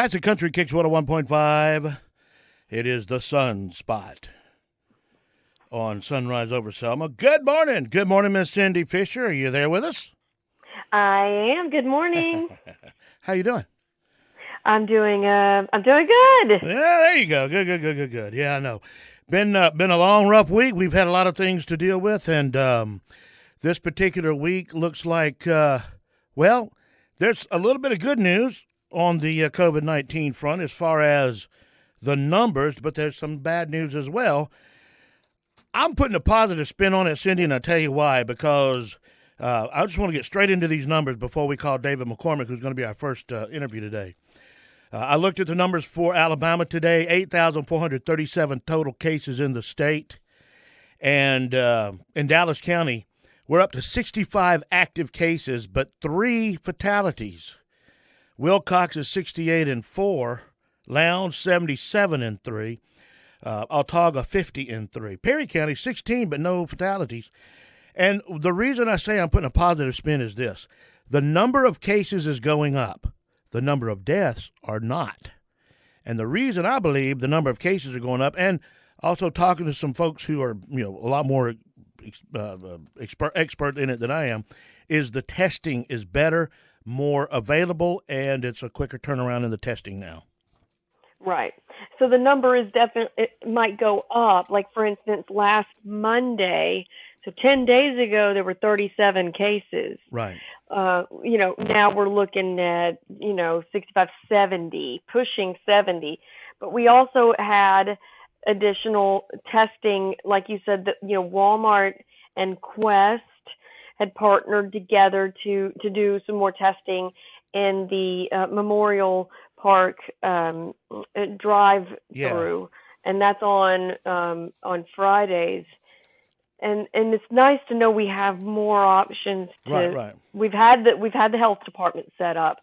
Classic Country Kicks 101.5. It is the Sunspot on Sunrise over Selma. Good morning. Good morning, Miss Cindy Fisher. Are you there with us? I am. Good morning. How you doing? I'm doing good. Yeah, there you go. Good. Yeah, I know. Been a long, rough week. We've had a lot of things to deal with, and this particular week looks like, well, there's a little bit of good news on the COVID-19 front as far as the numbers, but there's some bad news as well. I'm putting a positive spin on it, Cindy, and I'll tell you why, because I just want to get straight into these numbers before we call David McCormick, who's going to be our first interview today. I looked at the numbers for Alabama today, 8,437 total cases in the state. And in Dallas County, we're up to 65 active cases, but 3 fatalities. Wilcox is 68 and 4, Lowndes 77 and 3, Autauga 50 and 3. Perry County 16, but no fatalities. And the reason I say I'm putting a positive spin is this. The number of cases is going up. The number of deaths are not. And the reason I believe the number of cases are going up, and also talking to some folks who are, a lot more expert in it than I am, is the testing is better, more available, and it's a quicker turnaround in the testing now. Right. So the number is definitely, it might go up. Like, for instance, last Monday, so 10 days ago, there were 37 cases. Right. Now we're looking at, 65, 70, pushing 70. But we also had additional testing, like you said, that, Walmart and Quest had partnered together to do some more testing in the Memorial Park drive-through, Yeah. and that's on Fridays. And it's nice to know we have more options. Right. We've had the health department set up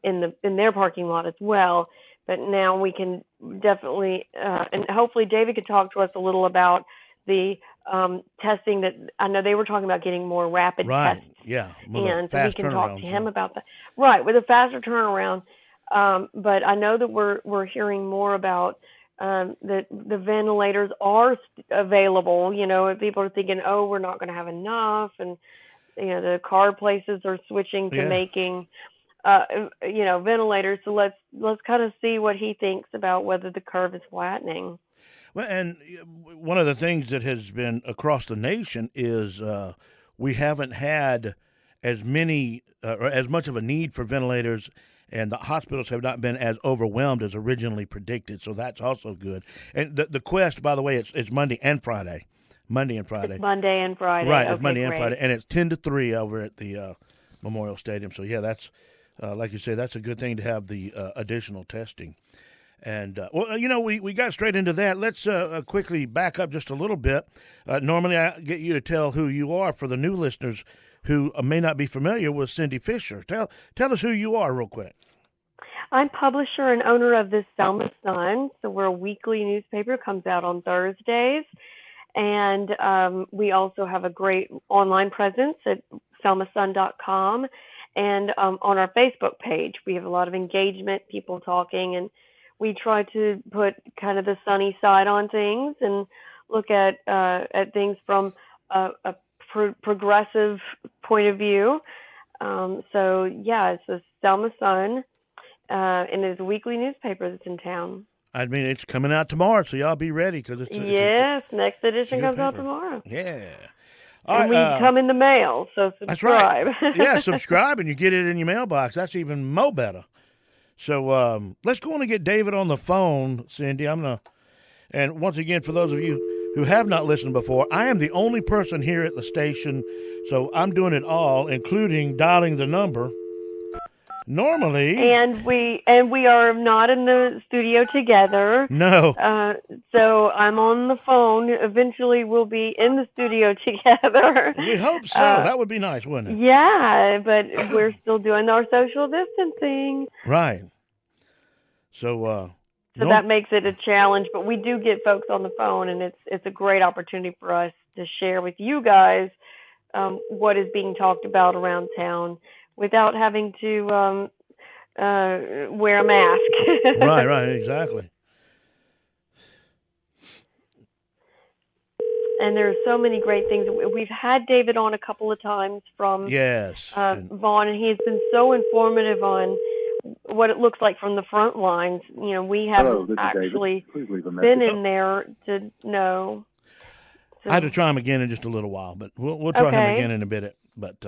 in their parking lot as well, but now we can definitely and hopefully David could talk to us a little about the testing that I know they were talking about getting more rapid tests. Yeah. And so we can talk to him about that. Right, with a faster turnaround. But I know that we're hearing more about that the ventilators are available. People are thinking, oh, we're not going to have enough, and the car places are switching to making ventilators. So let's kind of see what he thinks about whether the curve is flattening. Well, and one of the things that has been across the nation is we haven't had as many or as much of a need for ventilators, and the hospitals have not been as overwhelmed as originally predicted. So that's also good. And the Quest, by the way, it's Monday and Friday. Monday and Friday. It's Monday and Friday. Right, okay, it's Monday great. and Friday, and it's 10 to 3 over at the Memorial Stadium. So yeah, that's like you say, that's a good thing to have the additional testing. And, we got straight into that. Let's quickly back up just a little bit. Normally, I get you to tell who you are for the new listeners who may not be familiar with Cindy Fisher. Tell us who you are real quick. I'm publisher and owner of the Selma Sun. So we're a weekly newspaper, comes out on Thursdays. And we also have a great online presence at selmasun.com. And on our Facebook page, we have a lot of engagement, people talking, and we try to put kind of the sunny side on things and look at things from a progressive point of view. It's the Selma Sun, and it's a weekly newspaper that's in town. I mean, it's coming out tomorrow, so y'all be ready because next edition comes out tomorrow. Yeah. And we come in the mail, so subscribe. That's right. Yeah, subscribe and you get it in your mailbox. That's even more better. So let's go on and get David on the phone, Cindy. And once again, for those of you who have not listened before, I am the only person here at the station, so I'm doing it all, including dialing the number. Normally, and we are not in the studio together. No. So I'm on the phone. Eventually, we'll be in the studio together. We hope so. That would be nice, wouldn't it? Yeah, but we're still doing our social distancing. Right. So that makes it a challenge. But we do get folks on the phone, and it's a great opportunity for us to share with you guys what is being talked about around town, without having to wear a mask. Right, exactly. And there are so many great things. We've had David on a couple of times from Yes, and Vaughn, and he has been so informative on what it looks like from the front lines. We Hello, haven't this is David. actually Please leave a been message. in there to know. I had to So, try him again in just a little while, but we'll try him okay. again in a bit. But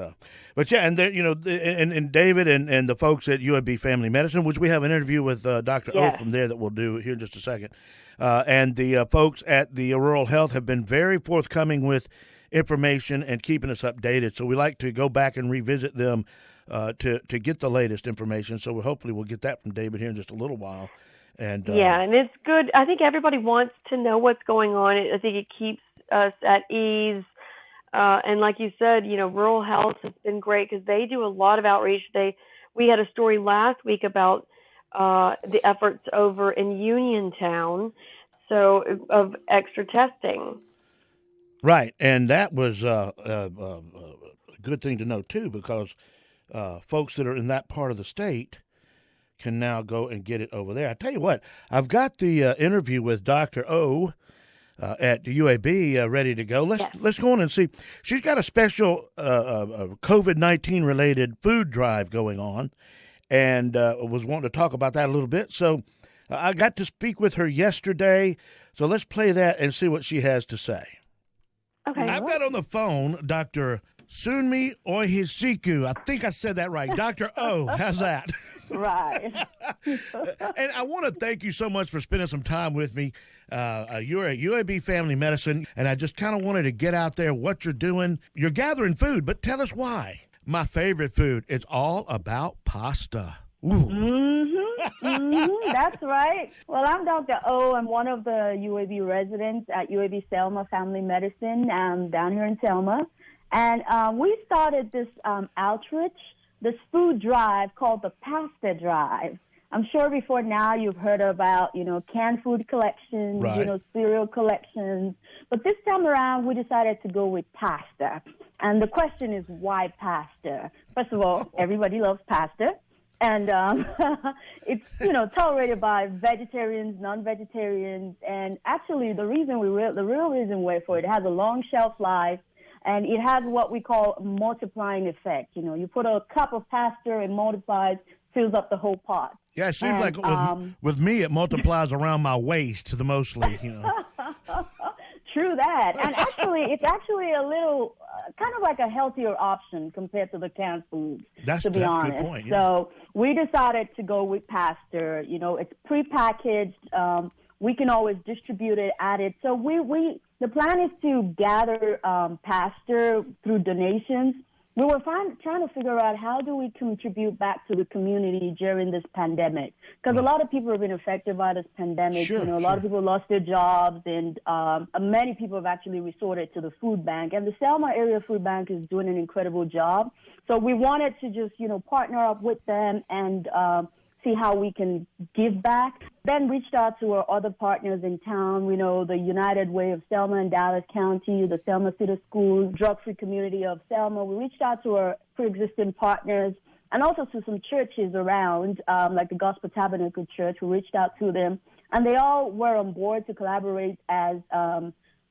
yeah, and there, and David and the folks at UAB Family Medicine, which we have an interview with Dr. O Yes. from there that we'll do here in just a second, and the folks at the Rural Health have been very forthcoming with information and keeping us updated. So we like to go back and revisit them to get the latest information. So hopefully we'll get that from David here in just a little while. And Yeah, and it's good. I think everybody wants to know what's going on. I think it keeps us at ease. And like you said, rural health has been great because they do a lot of outreach. We had a story last week about the efforts over in Uniontown, so of extra testing. right, and that was a good thing to know too, because folks that are in that part of the state can now go and get it over there. I tell you what, I've got the interview with Dr. O at the UAB ready to go. Yes. Let's go on and see. She's got a special COVID-19 related food drive going on, and was wanting to talk about that a little bit. So I got to speak with her yesterday. So let's play that and see what she has to say. Okay. I've got on the phone Dr. Sunmi Oihisiku. I think I said that right. Dr. O, how's that? Right. And I want to thank you so much for spending some time with me. You're at UAB Family Medicine, and I just kind of wanted to get out there what you're doing. You're gathering food, but tell us why. My favorite food. It's all about pasta. Ooh. That's right. Well, I'm Dr. O. I'm one of the UAB residents at UAB Selma Family Medicine down here in Selma. And we started this outreach, this food drive called the Pasta Drive. I'm sure before now you've heard about, canned food collections, Right. cereal collections. But this time around, we decided to go with pasta. And the question is, why pasta? First of all, everybody loves pasta. And it's, tolerated by vegetarians, non-vegetarians. And actually, the real reason for it has a long shelf life. And it has what we call a multiplying effect. You put a cup of pasta and multiplies, fills up the whole pot. Yeah, it seems like with me, it multiplies around my waist mostly. True that. And actually, it's actually a little kind of like a healthier option compared to the canned foods, That's to be a honest. good point. Yeah. So we decided to go with pasta. It's prepackaged. We can always distribute it, add it. So the plan is to gather pasta through donations. We were trying to figure out how do we contribute back to the community during this pandemic, because a lot of people have been affected by this pandemic. Sure, a lot of people lost their jobs, and many people have actually resorted to the food bank. And the Selma Area Food Bank is doing an incredible job. So we wanted to just partner up with them and see how we can give back. Then reached out to our other partners in town. We know the United Way of Selma and Dallas County, the Selma City Schools, drug-free community of Selma. We reached out to our pre-existing partners and also to some churches around, like the Gospel Tabernacle Church. We reached out to them, and they all were on board to collaborate as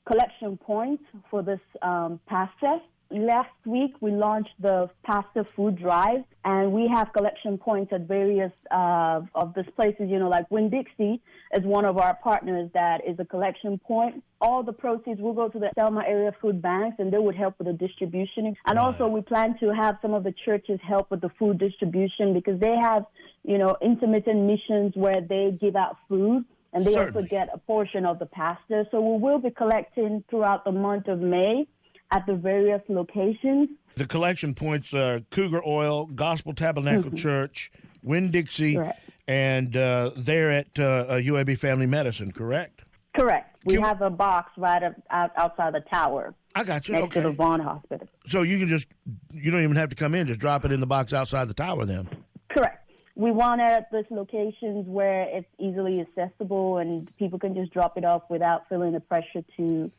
collection points for this pasta. Last week, we launched the Pasta Food Drive, and we have collection points at various of these places, like Winn-Dixie is one of our partners that is a collection point. All the proceeds will go to the Selma Area Food Banks, and they would help with the distribution. And also, we plan to have some of the churches help with the food distribution because they have, intermittent missions where they give out food. And they Certainly. also get a portion of the pasta. So we will be collecting throughout the month of May at the various locations. The collection points are Cougar Oil, Gospel Tabernacle Church, Winn-Dixie, Correct. and they're at UAB Family Medicine, correct? Correct. We have a box right outside the tower I got you. next to the Okay. Vaughn Hospital. So you don't even have to come in, just drop it in the box outside the tower then. Correct. We want it at those locations where it's easily accessible and people can just drop it off without feeling the pressure to,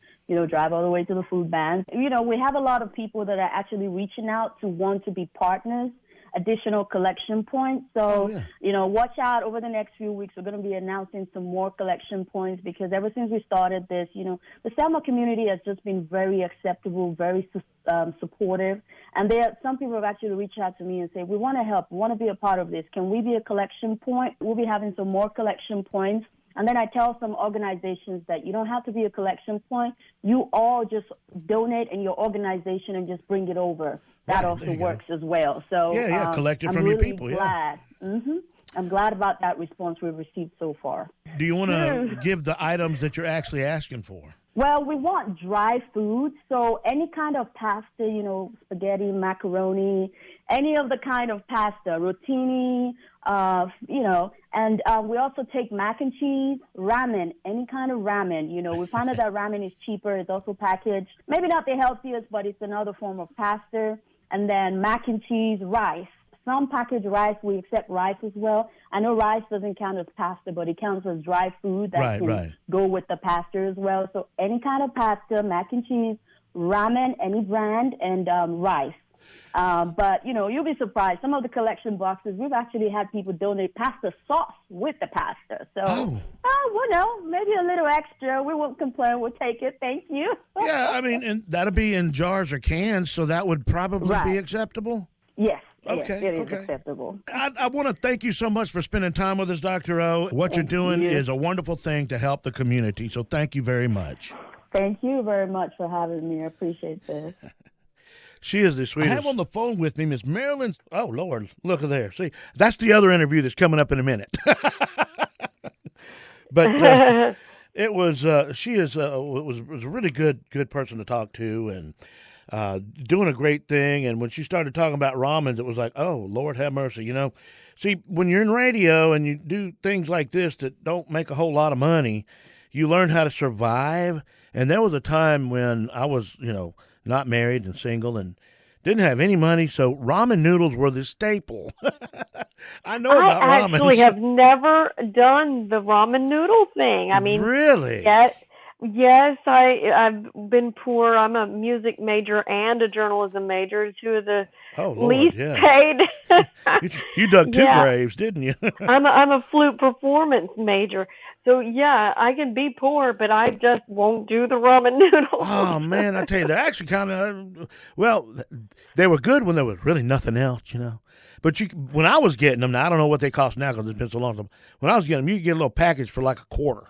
drive all the way to the food bank. We have a lot of people that are actually reaching out to want to be partners. additional collection points. So, watch out over the next few weeks. We're going to be announcing some more collection points because ever since we started this, the Selma community has just been very acceptable, very supportive. And some people have actually reached out to me and say, we want to help, we want to be a part of this. Can we be a collection point? We'll be having some more collection points. And then I tell some organizations that you don't have to be a collection point. You all just donate in your organization and just bring it over. That also works as well. So collect it from your people. Glad. I'm glad about that response we've received so far. Do you want to give the items that you're actually asking for? Well, we want dry food, so any kind of pasta, spaghetti, macaroni, any of the kind of pasta, rotini, and we also take mac and cheese, ramen, any kind of ramen. We found out that ramen is cheaper. It's also packaged. Maybe not the healthiest, but it's another form of pasta. And then mac and cheese, rice. Some packaged rice, we accept rice as well. I know rice doesn't count as pasta, but it counts as dry food that can go with the pasta as well. So any kind of pasta, mac and cheese, ramen, any brand, and rice. But, you'll be surprised. Some of the collection boxes, we've actually had people donate pasta sauce with the pasta. So, maybe a little extra. We won't complain. We'll take it. Thank you. Yeah, and that'll be in jars or cans, so that would probably be acceptable? Yes. Okay. Yes, it is acceptable. I want to thank you so much for spending time with us, Dr. O. What you're doing is a wonderful thing to help the community, so thank you very much. Thank you very much for having me. I appreciate this. She is the sweetest. I have on the phone with me Miss Marilyn. Oh, Lord, look at there. See, that's the other interview that's coming up in a minute. But it was she is was a really good person to talk to, and doing a great thing. And when she started talking about ramens, it was like, oh, Lord have mercy. See, when you're in radio and you do things like this that don't make a whole lot of money, you learn how to survive. And there was a time when I was, not married and single and didn't have any money, so ramen noodles were the staple. I know about ramen. I actually have never done the ramen noodle thing. I mean, really? Yes, I've been poor. I'm a music major and a journalism major, two of the least paid. You dug two graves, didn't you? I'm a flute performance major. So, I can be poor, but I just won't do the ramen noodles. Oh, man, I tell you, they're actually kind of, they were good when there was really nothing else, But when I was getting them, now I don't know what they cost now because it's been so long. When I was getting them, you could get a little package for like $0.25.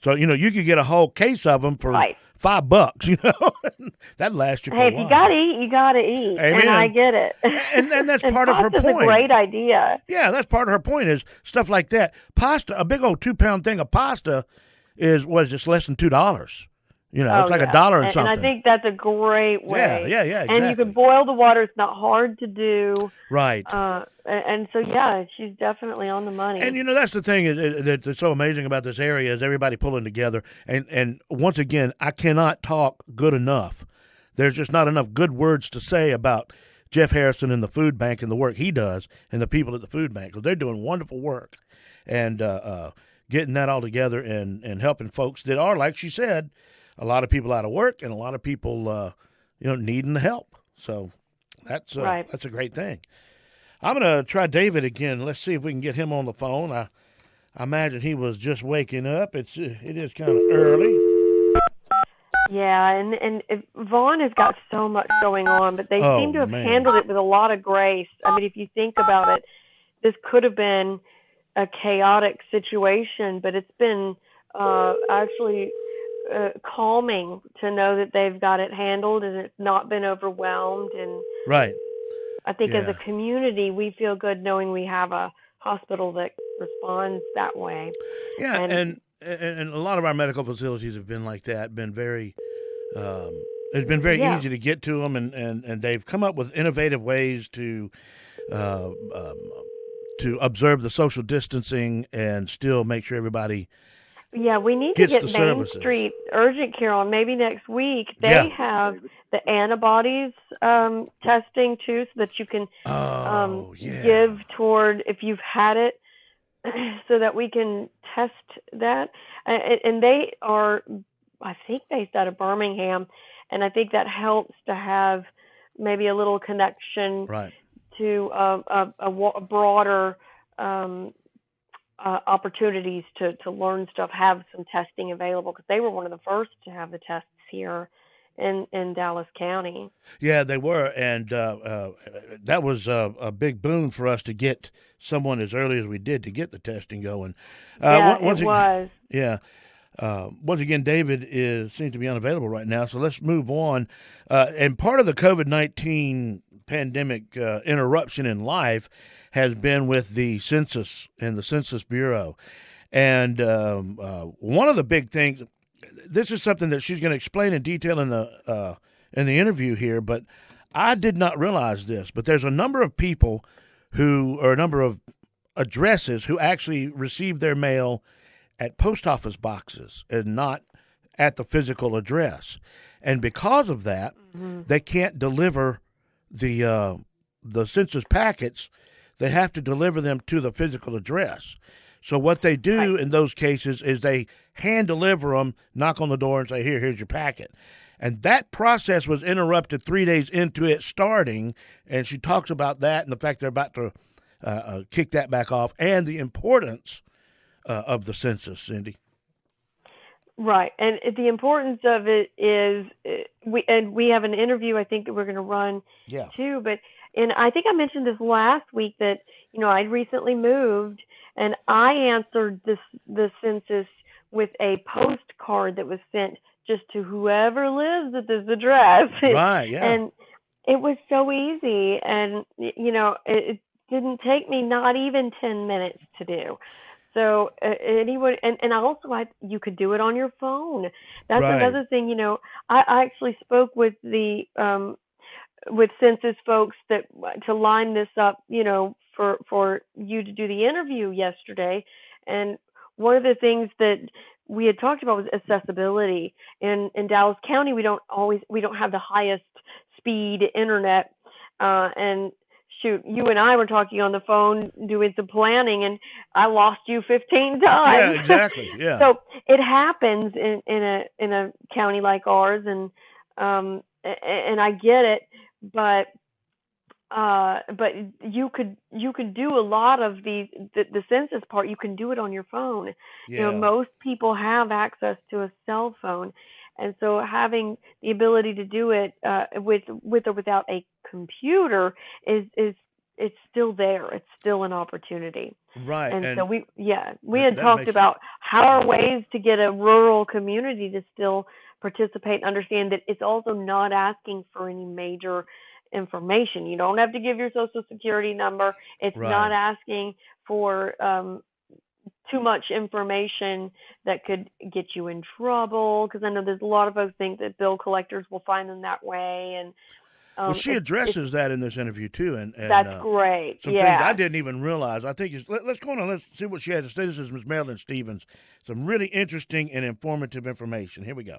So, you could get a whole case of them for $5, That lasts you for a while. Hey, if you got to eat, you got to eat. Amen. And I get it. And that's part of her point. Pasta's a great idea. Yeah, that's part of her point is stuff like that. Pasta, a big old 2-pound thing of pasta is, less than $2. It's like $1 and something. And I think that's a great way. Yeah, exactly. And you can boil the water. It's not hard to do. Right. And so, she's definitely on the money. And, that's the thing that's so amazing about this area is everybody pulling together. And once again, I cannot talk good enough. There's just not enough good words to say about Jeff Harrison and the food bank and the work he does and the people at the food bank. Because they're doing wonderful work. And getting that all together and helping folks that are, like she said, a lot of people out of work and a lot of people, needing the help. So that's a great thing. I'm going to try David again. Let's see if we can get him on the phone. I imagine he was just waking up. It is kind of early. Yeah, and Vaughn has got so much going on, but they seem to have handled it with a lot of grace. I mean, if you think about it, this could have been a chaotic situation, but it's been actually calming to know that they've got it handled and it's not been overwhelmed. And right. I think as a community, we feel good knowing we have a hospital that responds that way. Yeah, and a lot of our medical facilities have been like that, been very it's been very easy to get to them, and they've come up with innovative ways to observe the social distancing and still make sure everybody we need to get Main services. Street Urgent Care on maybe next week. They have the antibodies testing too, so that you can give toward if you've had it, so that we can test that. And they are, I think, based out of Birmingham, and I think that helps to have maybe a little connection to broader opportunities to learn stuff, have some testing available, because they were one of the first to have the tests here in Dallas County. Yeah, they were, and that was a big boon for us to get someone as early as we did to get the testing going. Yeah, it was. Yeah. Once again, David seems to be unavailable right now, so let's move on. And part of the COVID-19 pandemic interruption in life has been with the census and the Census Bureau. And one of the big things, this is something that she's going to explain in detail in the interview here, but I did not realize this, but there's a number of people or a number of addresses who actually receive their mail at post office boxes and not at the physical address. And because of that, they can't deliver the census packets. They have to deliver them to the physical address. So what they do in those cases is they hand deliver them, knock on the door and say, here's your packet. And that process was interrupted 3 days into it starting, and she talks about that and the fact they're about to kick that back off and the importance of the census, Cindy. Right, and the importance of it is we have an interview I think that we're going to run too. And I think I mentioned this last week that I'd recently moved, and I answered the census with a postcard that was sent just to whoever lives at this address. Right, yeah. And it was so easy, and it didn't take me not even 10 minutes to do. So anyone, and also you could do it on your phone. That's another thing. I actually spoke with the with census folks to line this up, for you to do the interview yesterday. And one of the things that we had talked about was accessibility. In Dallas County, we don't have the highest speed internet, and shoot, you and I were talking on the phone doing some planning, and I lost you 15 times. Yeah, exactly. Yeah. So it happens in a county like ours, and I get it, but you could do a lot of the census part. You can do it on your phone. Yeah. Most people have access to a cell phone. And so having the ability to do it with or without a computer it's still there. It's still an opportunity. Right. And so we had talked about how are ways to get a rural community to still participate and understand that it's also not asking for any major information. You don't have to give your social security number. It's not asking for too much information that could get you in trouble, because I know there's a lot of folks think that bill collectors will find them that way. And well, she addresses that in this interview too, and that's great. Some things I didn't even realize. I think let's go on and let's see what she had to say. This is Ms. Marilyn Stevens. Some really interesting and informative information. Here we go.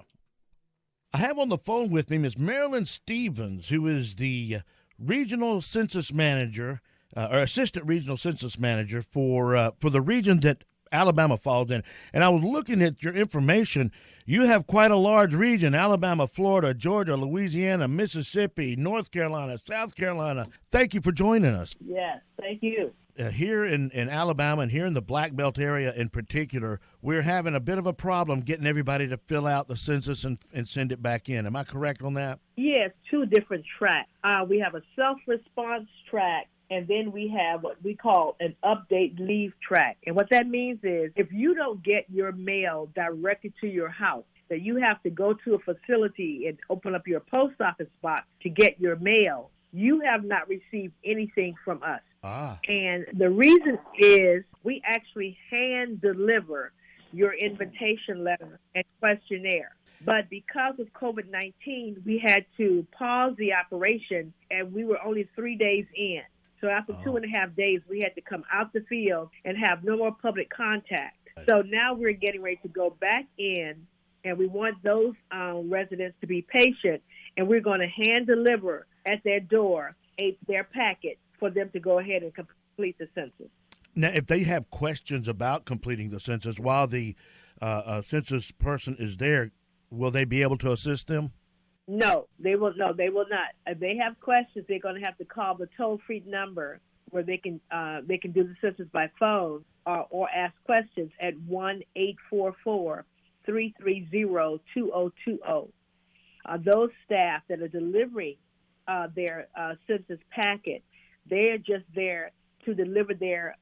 I have on the phone with me Ms. Marilyn Stevens, who is the regional census manager or assistant regional census manager for the region that Alabama falls in. And I was looking at your information. You have quite a large region: Alabama, Florida, Georgia, Louisiana, Mississippi, North Carolina, South Carolina. Thank you for joining us. Yes, thank you. Here in Alabama and here in the Black Belt area in particular, we're having a bit of a problem getting everybody to fill out the census and send it back in. Am I correct on that? Yes, two different tracks. We have a self-response track, and then we have what we call an update leave track. And what that means is if you don't get your mail directed to your house, that you have to go to a facility and open up your post office box to get your mail, you have not received anything from us. And the reason is we actually hand deliver your invitation letter and questionnaire. But because of COVID-19, we had to pause the operation, and we were only 3 days in. So after 2.5 days, we had to come out the field and have no more public contact. So now we're getting ready to go back in, and we want those residents to be patient, and we're going to hand deliver at their door their packet for them to go ahead and complete the census. Now, if they have questions about completing the census while the census person is there, will they be able to assist them? No, they will. No, they will not. If they have questions, they're going to have to call the toll-free number where they can do the census by phone or ask questions at 1-844-330-2020. Those staff that are delivering their census packet, they are just there to deliver their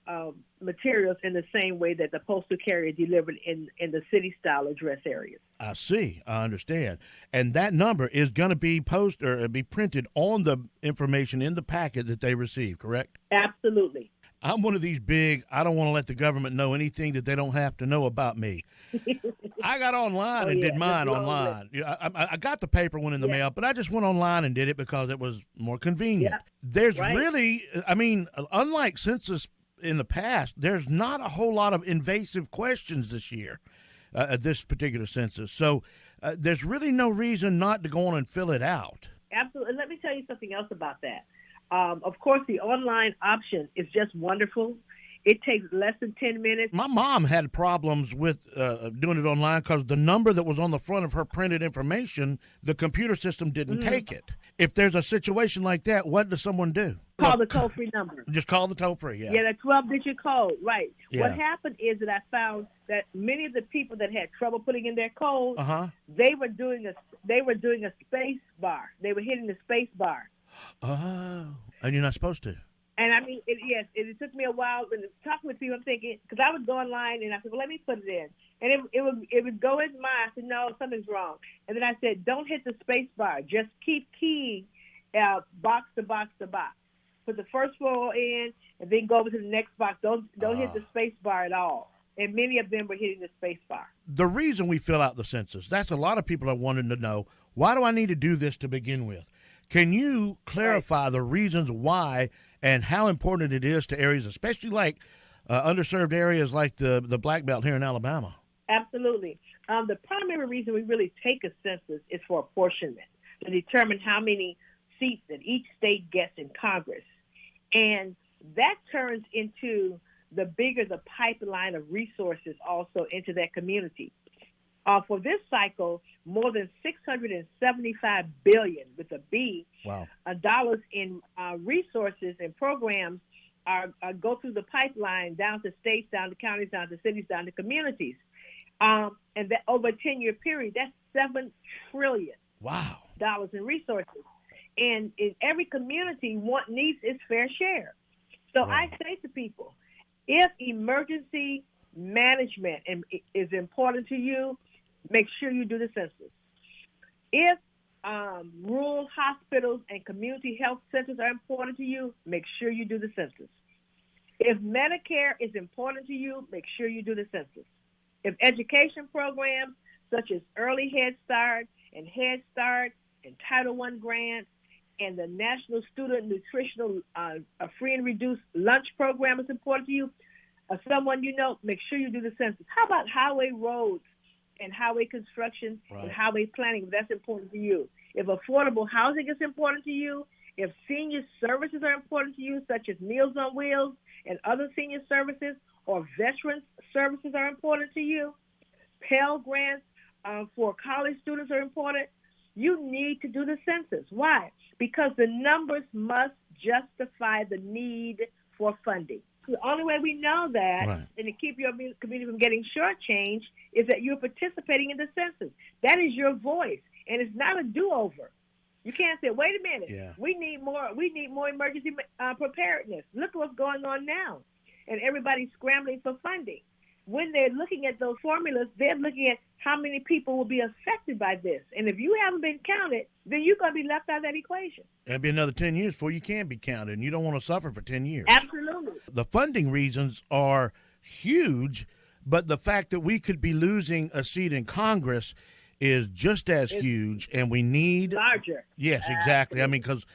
materials in the same way that the postal carrier delivered in the city-style address areas. I see. I understand. And that number is going to be be printed on the information in the packet that they receive, correct? Absolutely. I'm one of these big, I don't want to let the government know anything that they don't have to know about me. I got online and did mine online. I got the paper one in the mail, but I just went online and did it because it was more convenient. Yeah. There's really, unlike census in the past, there's not a whole lot of invasive questions this year at this particular census. So there's really no reason not to go on and fill it out. Absolutely. And let me tell you something else about that. Of course, the online option is just wonderful. It takes less than 10 minutes. My mom had problems with doing it online because the number that was on the front of her printed information, the computer system didn't take it. If there's a situation like that, what does someone do? Call the toll-free number. Just call the toll-free, yeah. Yeah, that 12-digit code, right. Yeah. What happened is that I found that many of the people that had trouble putting in their code, Uh-huh. they were doing a space bar. They were hitting the space bar. Oh, and you're not supposed to. And I mean, it took me a while when talking with people. I'm thinking, because I would go online and I said, well, let me put it in, and it would go in mine. I said, no, something's wrong. And then I said, don't hit the space bar. Just keep keying box to box to box. Put the first row in, and then go over to the next box. Don't hit the space bar at all. And many of them were hitting the space bar. The reason we fill out the census, that's a lot of people are wanting to know, why do I need to do this to begin with? Can you clarify the reasons why and how important it is to areas, especially like underserved areas like the Black Belt here in Alabama? Absolutely. The primary reason we really take a census is for apportionment, to determine how many seats that each state gets in Congress. And that turns into the bigger the pipeline of resources also into that community. For this cycle, more than $675 billion with a B dollars in resources and programs go through the pipeline down to states, down to counties, down to cities, down to communities. And that over a 10-year period, that's $7 trillion in resources. And in every community needs its fair share. So I say to people, if emergency management is important to you, make sure you do the census. If rural hospitals and community health centers are important to you, make sure you do the census. If Medicare is important to you, make sure you do the census. If education programs such as Early Head Start and Title I grants and the National Student Nutritional Free and Reduced Lunch Program is important to you, someone you know, make sure you do the census. How about highway roads and highway construction and highway planning, if that's important to you? If affordable housing is important to you, if senior services are important to you, such as Meals on Wheels and other senior services, or veterans services are important to you, Pell Grants for college students are important, you need to do the census. Why? Because the numbers must justify the need for funding. The only way we know that and to keep your community from getting shortchanged is that you're participating in the census. That is your voice, and it's not a do-over. You can't say, wait a minute, we need more emergency preparedness. Look what's going on now. And everybody's scrambling for funding. When they're looking at those formulas, they're looking at how many people will be affected by this. And if you haven't been counted, then you're going to be left out of that equation. It'll be another 10 years before you can be counted, and you don't want to suffer for 10 years. Absolutely. The funding reasons are huge, but the fact that we could be losing a seat in Congress is just as huge, and we need larger. Yes, exactly. Absolutely. I mean, because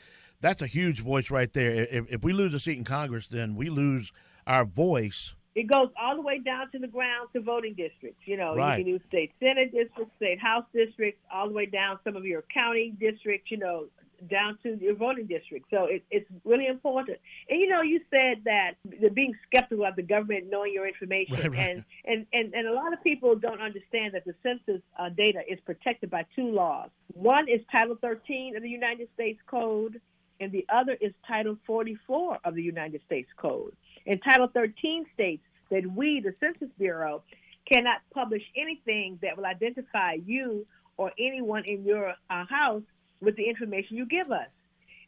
that's a huge voice right there. If we lose a seat in Congress, then we lose our voice. It goes all the way down to the ground to voting districts. You know, you can use state Senate districts, state House districts, all the way down some of your county districts, you know, down to your voting district. So it's really important. And you said that the being skeptical of the government knowing your information, right. And a lot of people don't understand that the census data is protected by two laws. One is Title 13 of the United States Code, and the other is Title 44 of the United States Code. And Title 13 states that we, the Census Bureau, cannot publish anything that will identify you or anyone in your house with the information you give us.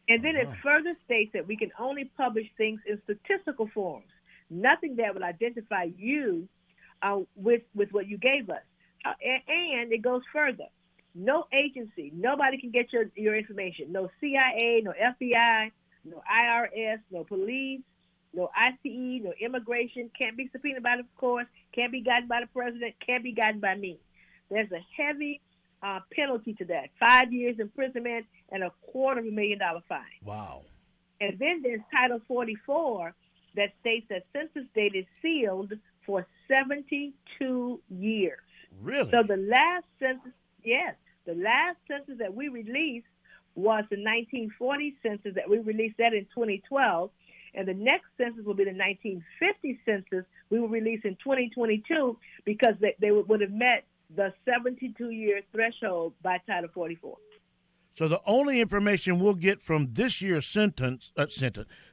And then it further states that we can only publish things in statistical forms, nothing that will identify you with what you gave us. And it goes further. No agency, nobody can get your information. No CIA, no FBI, no IRS, no police, no ICE, no immigration, can't be subpoenaed by the courts, can't be gotten by the president, can't be gotten by me. There's a heavy penalty to that, 5 years imprisonment and $250,000 fine. Wow. And then there's Title 44 that states that census data is sealed for 72 years. Really? So the last census, yes, the last census that we released was the 1940 census that we released that in 2012. And the next census will be the 1950 census we will release in 2022 because they would have met the 72-year threshold by Title 44. So the only information we'll get from this year's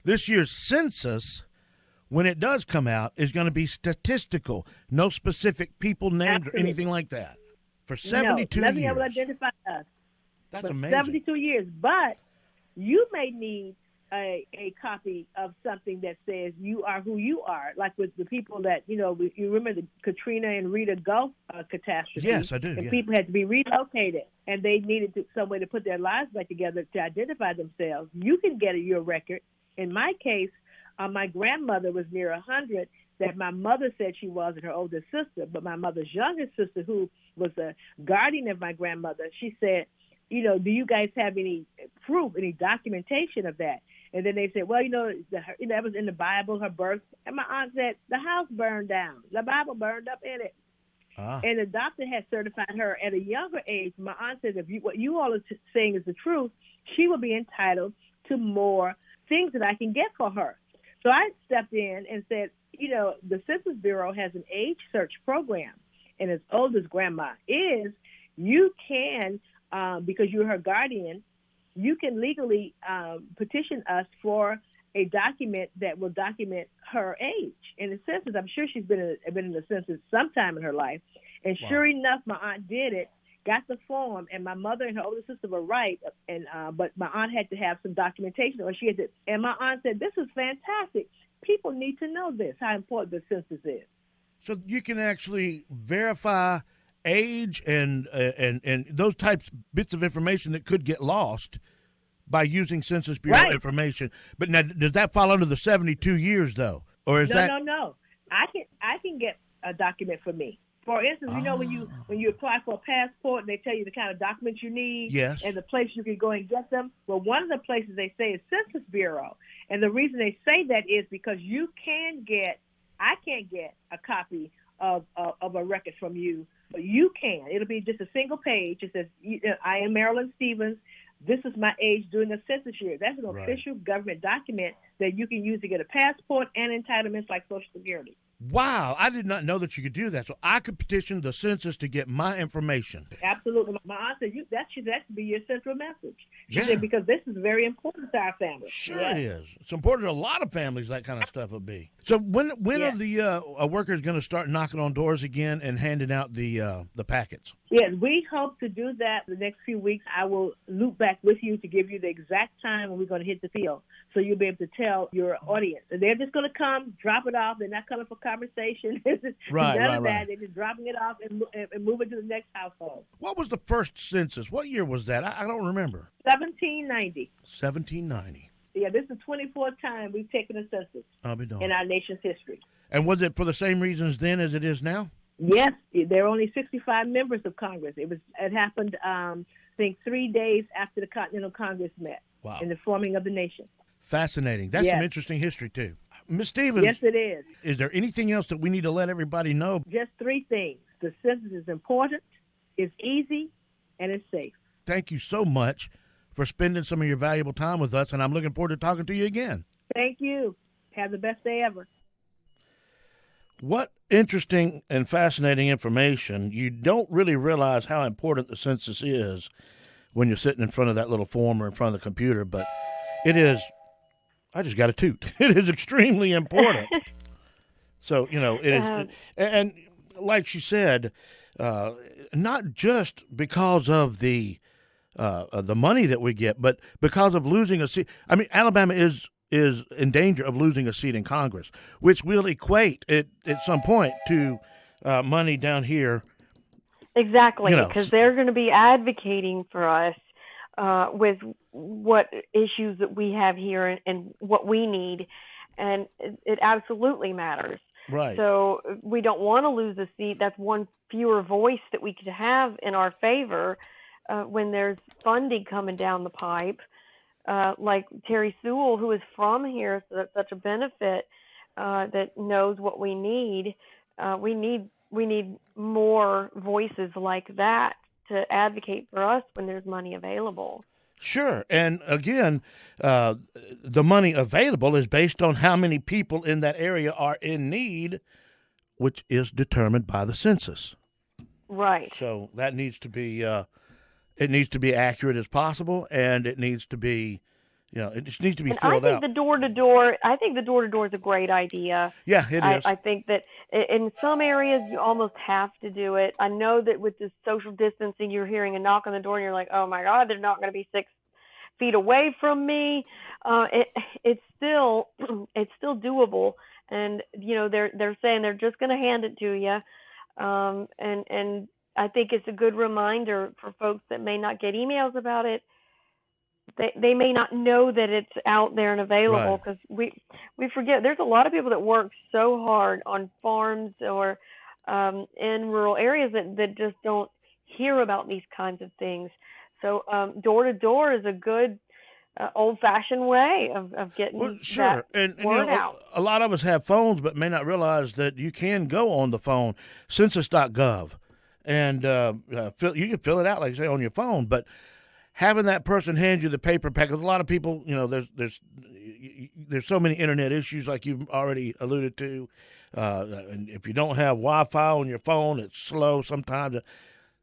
this year's census, when it does come out, is going to be statistical, no specific people named or anything like that. For 72 nothing years. That will identify us. That's for amazing. 72 years. But you may need a copy of something that says you are who you are, like with the people that, you remember the Katrina and Rita Gulf catastrophe. Yes, I do. And yeah. people had to be relocated, and they needed some way to put their lives back together to identify themselves. You can get your record. In my case, my grandmother was near 100 that my mother said she was and her older sister, but my mother's younger sister, who was the guardian of my grandmother, she said, do you guys have any proof, any documentation of that? And then they said, well, that was in the Bible, her birth. And my aunt said, the house burned down. The Bible burned up in it. And the doctor had certified her at a younger age. My aunt said, what you all are saying is the truth, she will be entitled to more things that I can get for her. So I stepped in and said, the Census Bureau has an age search program. And as old as Grandma is, you can, because you're her guardian, you can legally petition us for a document that will document her age. In the census, I'm sure she's been in the census sometime in her life. And Sure enough, my aunt did it, got the form, and my mother and her older sister were right. And but my aunt had to have some documentation, or she had to. And my aunt said, "This is fantastic. People need to know this, how important the census is." So you can actually verify age and those types bits of information that could get lost by using Census Bureau information. But now, does that fall under the 72 years though, or is that? No. I can get a document for me. For instance, when you apply for a passport and they tell you the kind of documents you need, yes, and the place you can go and get them. Well, one of the places they say is Census Bureau, and the reason they say that is because I can't get a copy of a record from you. But you can. It'll be just a single page. It says, I am Marilyn Stevens. This is my age during the census year. That's an official government document that you can use to get a passport and entitlements like Social Security. Wow, I did not know that you could do that. So I could petition the census to get my information. Absolutely. My aunt said that should be your central message. She Yeah. said, because this is very important to our family. Sure it is. It's important to a lot of families, that kind of stuff will be. So when are the workers going to start knocking on doors again and handing out the packets? Yes, we hope to do that the next few weeks. I will loop back with you to give you the exact time when we're going to hit the field, so you'll be able to tell your audience. And they're just going to come, drop it off. They're not coming for conversation. None of that. They're just dropping it off and moving to the next household. What was the first census? What year was that? I don't remember. 1790. 1790. Yeah, this is the 24th time we've taken a census in our nation's history. And was it for the same reasons then as it is now? Yes, there were only 65 members of Congress. It happened, I think, 3 days after the Continental Congress met in the forming of the nation. Fascinating. That's some interesting history, too. Ms. Stevens. Yes, it is. Is there anything else that we need to let everybody know? Just 3 things. The census is important, it's easy, and it's safe. Thank you so much for spending some of your valuable time with us, and I'm looking forward to talking to you again. Thank you. Have the best day ever. What interesting and fascinating information. You don't really realize how important the census is when you're sitting in front of that little form or in front of the computer, but it is, I just got to toot. It is extremely important. So, it is, and like she said, not just because of the money that we get, but because of losing a seat. I mean, Alabama is in danger of losing a seat in Congress, which will equate at some point to money down here. Exactly, because they're going to be advocating for us with what issues that we have here and what we need, and it absolutely matters. Right. So we don't want to lose a seat. That's one fewer voice that we could have in our favor when there's funding coming down the pipe. Like Terry Sewell, who is from here, so that's such a benefit, that knows what we need. We need more voices like that to advocate for us when there's money available. Sure. And again, the money available is based on how many people in that area are in need, which is determined by the census. Right. So that needs to be it needs to be accurate as possible, and it needs to be, it just needs to be filled out. I think the door-to-door is a great idea. Yeah, it is. I think that in some areas you almost have to do it. I know that with this social distancing, you're hearing a knock on the door and you're like, oh my God, they're not going to be 6 feet away from me. It's still doable. And, they're saying they're just going to hand it to you. And I think it's a good reminder for folks that may not get emails about it. They may not know that it's out there and available, because we forget there's a lot of people that work so hard on farms or in rural areas that just don't hear about these kinds of things. So door to door is a good old-fashioned way of getting sure. that word out. A lot of us have phones, but may not realize that you can go on the phone, census.gov, and you can fill it out, like I say, on your phone, but having that person hand you the paper pack, because a lot of people, there's so many internet issues, like you've already alluded to, and if you don't have Wi-Fi on your phone, it's slow sometimes.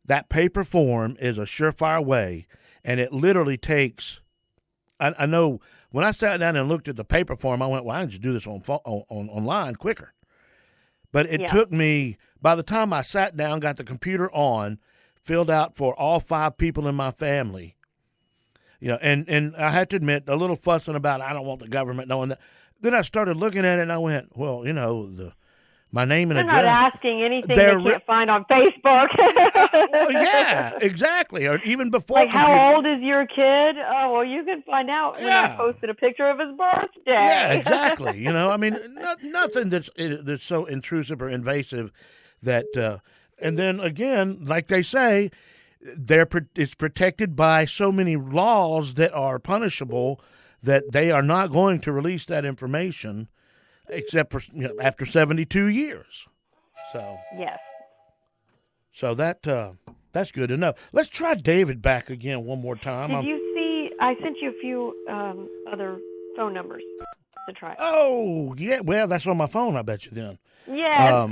That paper form is a surefire way, and it literally takes. I know when I sat down and looked at the paper form, I went, "Well, I can just do this on online quicker." But it took me. By the time I sat down, got the computer on, filled out for all 5 people in my family. And I had to admit, a little fussing about, I don't want the government knowing that. Then I started looking at it, and I went, well, my name and They're address. They're not asking anything they can't find on Facebook. Well, yeah, exactly. Or even before. Like, how old is your kid? Oh, well, you can find out when I posted a picture of his birthday. Yeah, exactly. I mean, nothing that's so intrusive or invasive that. And then again, like they say, it's protected by so many laws that are punishable that they are not going to release that information except for after 72 years. So yes. So that's good enough. Let's try David back again one more time. Did you see? I sent you a few other phone numbers to try. Oh yeah, well that's on my phone. I bet you then. Yes.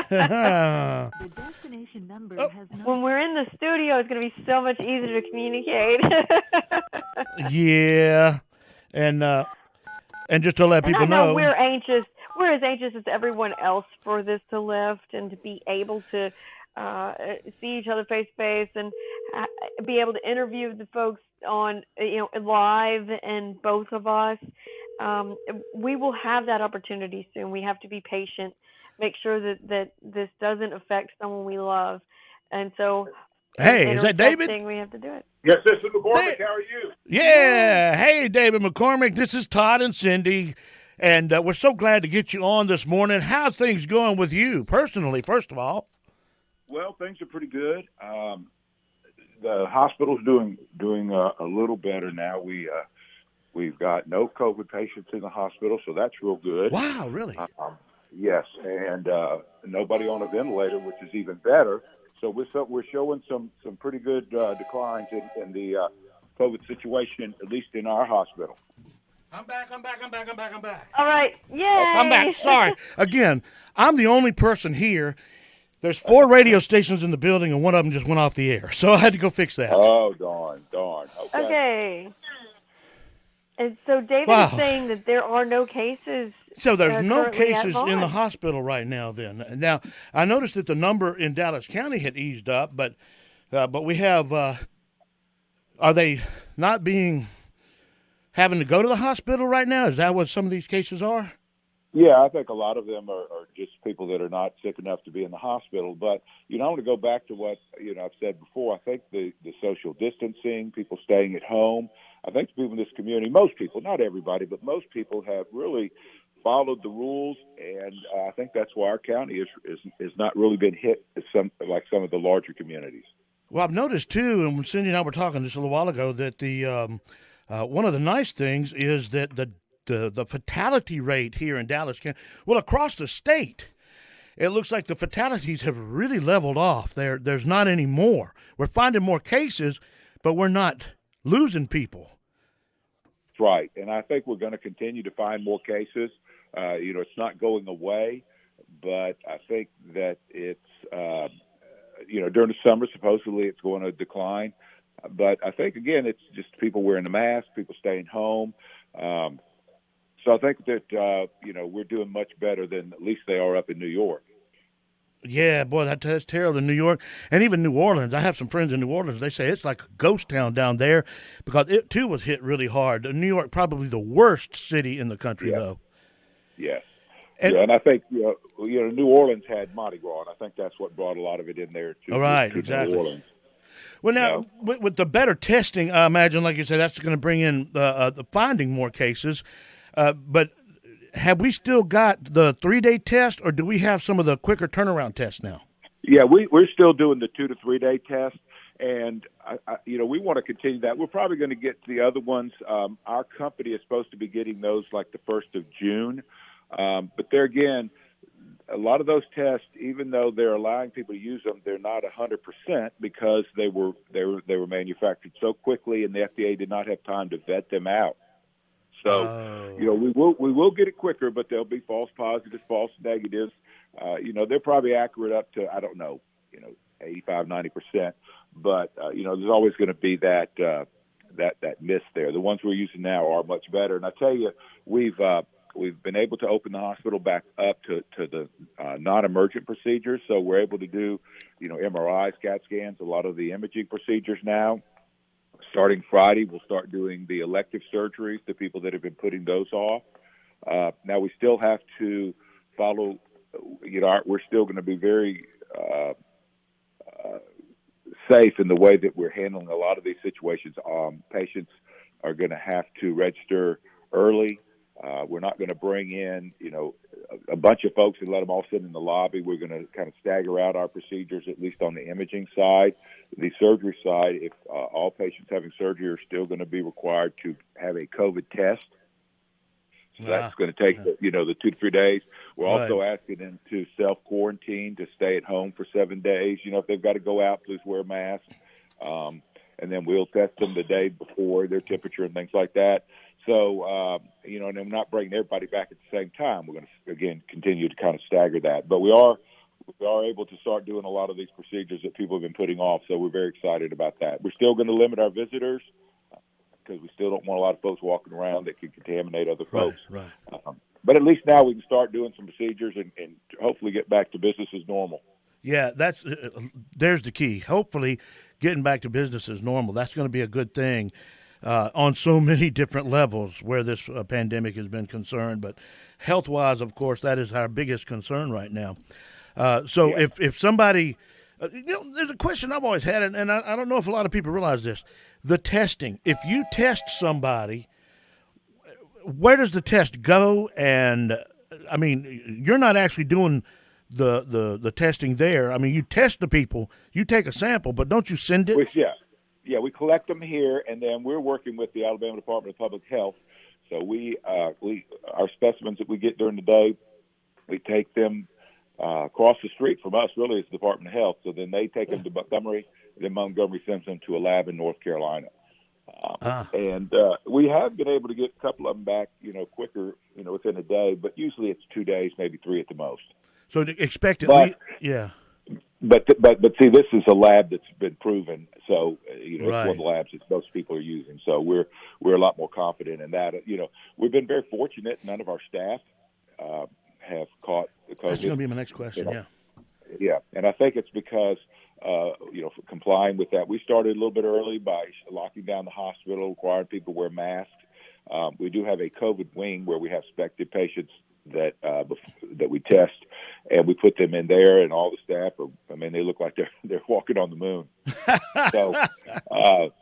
The destination number has not. When we're in the studio, it's going to be so much easier to communicate. Yeah, and just to let people know, we're anxious. We're as anxious as everyone else for this to lift and to be able to see each other face to face and be able to interview the folks on live and both of us. We will have that opportunity soon. We have to be patient, make sure that this doesn't affect someone we love, and so. Hey, is that David? We have to do it. Yes, this is McCormick. How are you? Yeah. Hey, David McCormick. This is Todd and Cindy, and we're so glad to get you on this morning. How's things going with you personally, first of all? Well, things are pretty good. The hospital's doing a little better now. We've got no COVID patients in the hospital, so that's real good. Wow, really? Yes, and nobody on a ventilator, which is even better. So we're showing some pretty good declines in the COVID situation, at least in our hospital. I'm back. All right. Yay. I'm back. Sorry. Again, I'm the only person here. There's 4 radio stations in the building, and one of them just went off the air. So I had to go fix that. Oh, darn. Okay. And so David Wow. is saying that there are no cases. So there's no currently at cases Vaughn. in the hospital right now then. Now, I noticed that the number in Dallas County had eased up, but we have, are they not having to go to the hospital right now? Is that what some of these cases are? Yeah, I think a lot of them are just people that are not sick enough to be in the hospital. But, I want to go back to what, I've said before. I think the social distancing, people staying at home, I think the people in this community, most people, not everybody, but most people have really followed the rules. And I think that's why our county is not really been hit as some of the larger communities. Well, I've noticed, too, and when Cindy and I were talking just a little while ago, that the one of the nice things is that the fatality rate here in Dallas County, well, across the state, it looks like the fatalities have really leveled off. There's not any more. We're finding more cases, but we're not losing people. That's right. And I think we're going to continue to find more cases. It's not going away, but I think that it's, during the summer, supposedly it's going to decline. But I think, again, it's just people wearing the mask, people staying home. So I think that, we're doing much better than at least they are up in New York. Yeah, boy, that's terrible in New York and even New Orleans. I have some friends in New Orleans. They say it's like a ghost town down there because it, too, was hit really hard. New York, probably the worst city in the country, though. Yes. And, and I think, New Orleans had Mardi Gras, and I think that's what brought a lot of it in there to, all right, to exactly. New Orleans. Well, now, with the better testing, I imagine, like you said, that's going to bring in the finding more cases. But have we still got the 3-day test, or do we have some of the quicker turnaround tests now? Yeah, we're still doing the 2 to 3 day test, and we want to continue that. We're probably going to get the other ones. Our company is supposed to be getting those like the 1st of June, but there again, a lot of those tests, even though they're allowing people to use them, they're not 100% because they were manufactured so quickly, and the FDA did not have time to vet them out. So, we will get it quicker, but there'll be false positives, false negatives. They're probably accurate up to, 85, 90%. But, there's always going to be that miss there. The ones we're using now are much better. And I tell you, we've been able to open the hospital back up to the non-emergent procedures. So we're able to do, MRIs, CAT scans, a lot of the imaging procedures now. Starting Friday, we'll start doing the elective surgeries, the people that have been putting those off. Now, we still have to follow, we're still going to be very safe in the way that we're handling a lot of these situations. Patients are going to have to register early. We're not going to bring in, a bunch of folks and let them all sit in the lobby. We're going to kind of stagger out our procedures, at least on the imaging side. The surgery side, if all patients having surgery are still going to be required to have a COVID test. So that's going to take, the 2 to 3 days. We're also asking them to self-quarantine, to stay at home for 7 days. If they've got to go out, please wear a mask. And then we'll test them the day before, their temperature and things like that. So, and I'm not bringing everybody back at the same time. We're going to, again, continue to kind of stagger that. But we are able to start doing a lot of these procedures that people have been putting off, so we're very excited about that. We're still going to limit our visitors because we still don't want a lot of folks walking around that could contaminate other folks. Right. But at least now we can start doing some procedures and hopefully get back to business as normal. Yeah, there's the key. Hopefully getting back to business as normal. That's going to be a good thing. On so many different levels where this pandemic has been concerned. But health-wise, of course, that is our biggest concern right now. If somebody, there's a question I've always had, and I don't know if a lot of people realize this. The testing. If you test somebody, where does the test go? And, you're not actually doing the testing there. You test the people. You take a sample, but don't you send it? Yeah, we collect them here, and then we're working with the Alabama Department of Public Health. So our specimens that we get during the day, we take them across the street from us. Really, it's the Department of Health. So then they take them to Montgomery, and then Montgomery sends them to a lab in North Carolina. And we have been able to get a couple of them back, quicker, within a day. But usually it's 2 days, maybe 3 at the most. So expect at But- least, yeah. But see, this is a lab that's been proven, so it's Right. one of the labs that most people are using. So we're a lot more confident in that. We've been very fortunate. None of our staff have caught the COVID. That's going to be my next question. Yeah. Yeah, and I think it's because for complying with that, we started a little bit early by locking down the hospital, requiring people to wear masks. We do have a COVID wing where we have suspected patients that we test, and we put them in there, and all the staff they look like they're walking on the moon. So, but